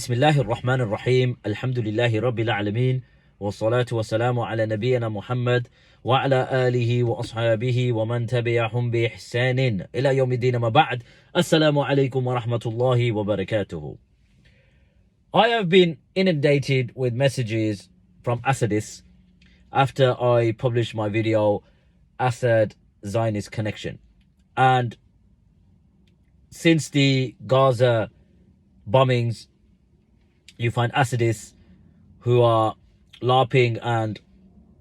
بسم الله الرحمن الرحيم الحمد لله رب العالمين والصلاة والسلام على نبينا محمد وعلى آله وأصحابه ومن تبعهم بإحسان إلى يوم الدين ما بعد. Assalamu alaikum wa rahmatullahi wa barakatuhu. I have been inundated with messages from Assadists after I published my video Assad Zionist Connection, and since the Gaza bombings you find Assadists who are LARPing and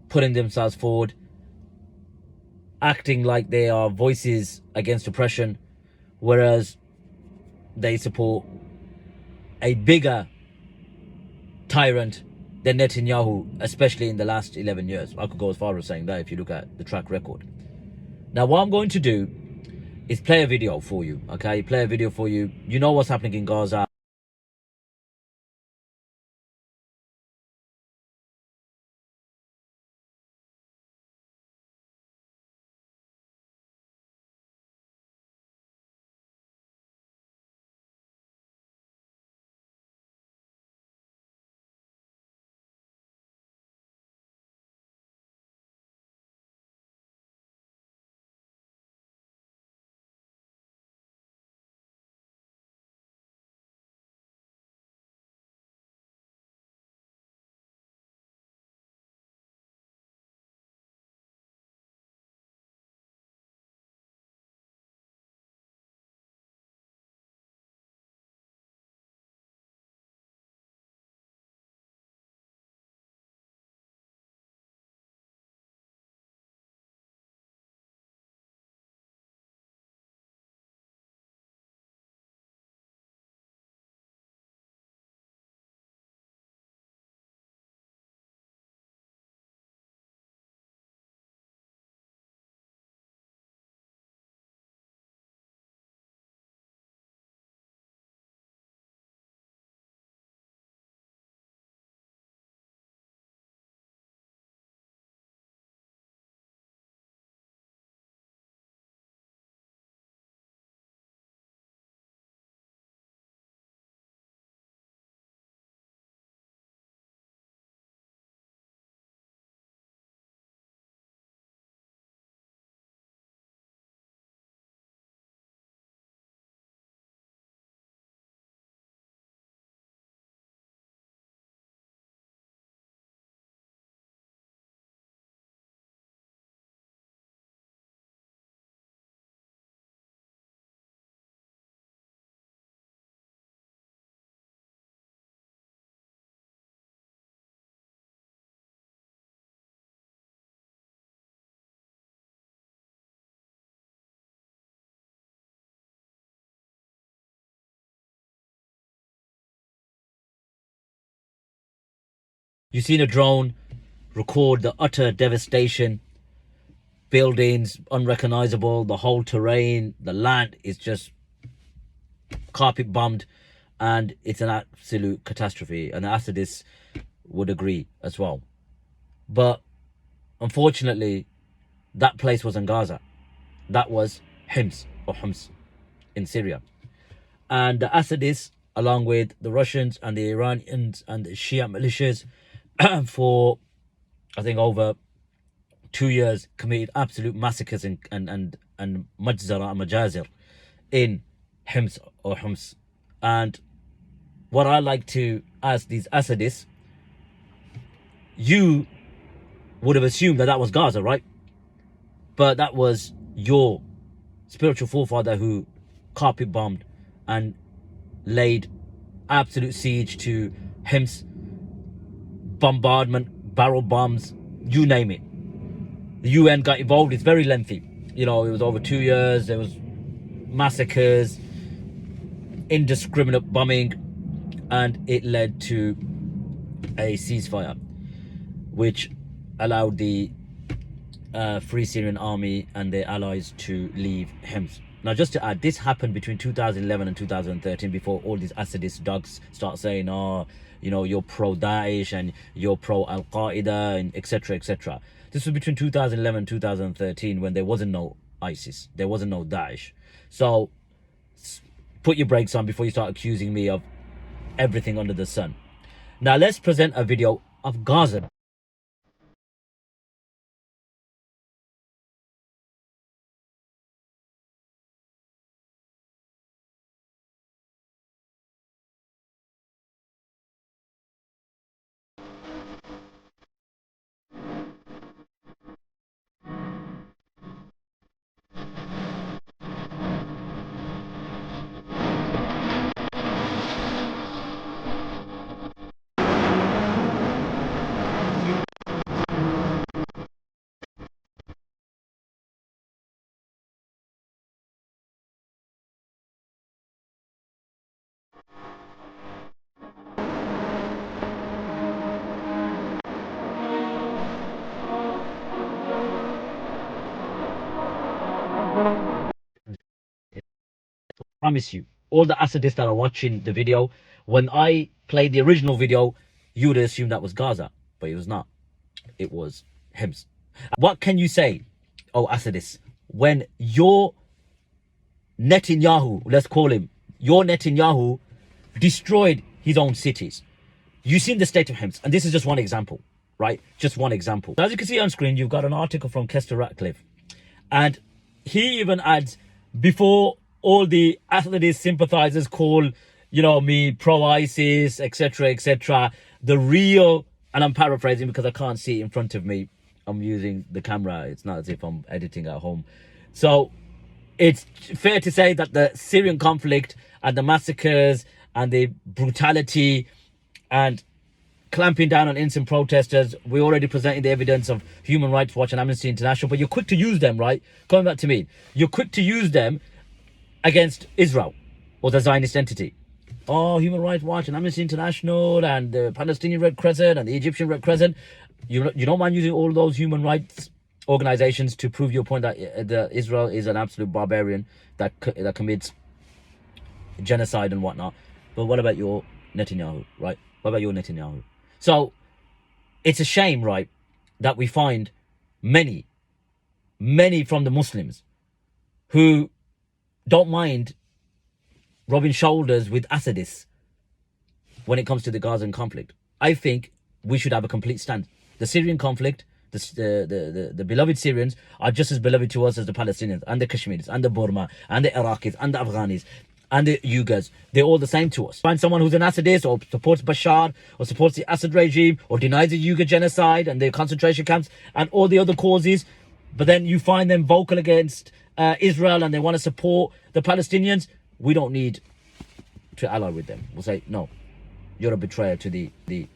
putting themselves forward, acting like they are voices against oppression, whereas they support a bigger tyrant than Netanyahu, especially in the last 11 years. I could go as far as saying that if you look at the track record. Now, what I'm going to do is play a video for you, okay? Play a video for you. You know what's happening in Gaza. You've seen a drone record the utter devastation. Buildings unrecognizable, the whole terrain, the land is just carpet bombed, and it's an absolute catastrophe. And the Assadists would agree as well. But unfortunately, that place wasn't Gaza. That was Homs in Syria. And the Assadists, along with the Russians and the Iranians and the Shia militias, for I think over 2 years, committed absolute massacres and majzara and majazir in Homs. And what I like to ask these Assadists, you would have assumed that that was Gaza, right? But that was your spiritual forefather who carpet bombed and laid absolute siege to Homs. Bombardment, barrel bombs, you name it. The UN got involved. It's very lengthy. You know, it was over 2 years. There was massacres, indiscriminate bombing, and it led to a ceasefire, which allowed the Free Syrian Army and their allies to leave Homs. Now, just to add, this happened between 2011 and 2013, before all these Assadist dogs start saying, oh, you know, you're pro-Daesh and you're pro-Al-Qaeda and etc, etc. This was between 2011 and 2013, when there wasn't no ISIS, there wasn't no Daesh. So put your brakes on before you start accusing me of everything under the sun. Now let's present a video of Gaza. Promise you, all the Assadists that are watching the video, when I played the original video, you would assume that was Gaza, but it was not. It was Hims. What can you say, oh Assadist, when your Netanyahu, let's call him, your Netanyahu destroyed his own cities? You've seen the state of Hims, and this is just one example, right? Just one example. As you can see on screen, you've got an article from Kester Ratcliffe, and he even adds, before all the Assadist sympathizers call, you know, me pro-ISIS, etc., the real, and I'm paraphrasing because I can't see it in front of me, I'm using the camera, it's not as if I'm editing at home. So it's fair to say that the Syrian conflict and the massacres and the brutality and clamping down on innocent protesters, we already presented the evidence of Human Rights Watch and Amnesty International, but you're quick to use them, right? Coming back to me, you're quick to use them against Israel or the Zionist entity. Oh, Human Rights Watch and Amnesty International and the Palestinian Red Crescent and the Egyptian Red Crescent. You don't mind using all those human rights organizations to prove your point that Israel is an absolute barbarian that commits genocide and whatnot. But what about your Netanyahu, right? What about your Netanyahu? So it's a shame, right, that we find many from the Muslims who don't mind rubbing shoulders with Assadists when it comes to the Gazan conflict. I think we should have a complete stand. The Syrian conflict, the beloved Syrians are just as beloved to us as the Palestinians and the Kashmiris and the Burma and the Iraqis and the Afghanis and the Uyghurs. They're all the same to us. Find someone who's an Assadist or supports Bashar or supports the Assad regime or denies the Uyghur genocide and the concentration camps and all the other causes, but then you find them vocal against Israel and they want to support the Palestinians. We don't need to ally with them. We'll say, no, you're a betrayer to the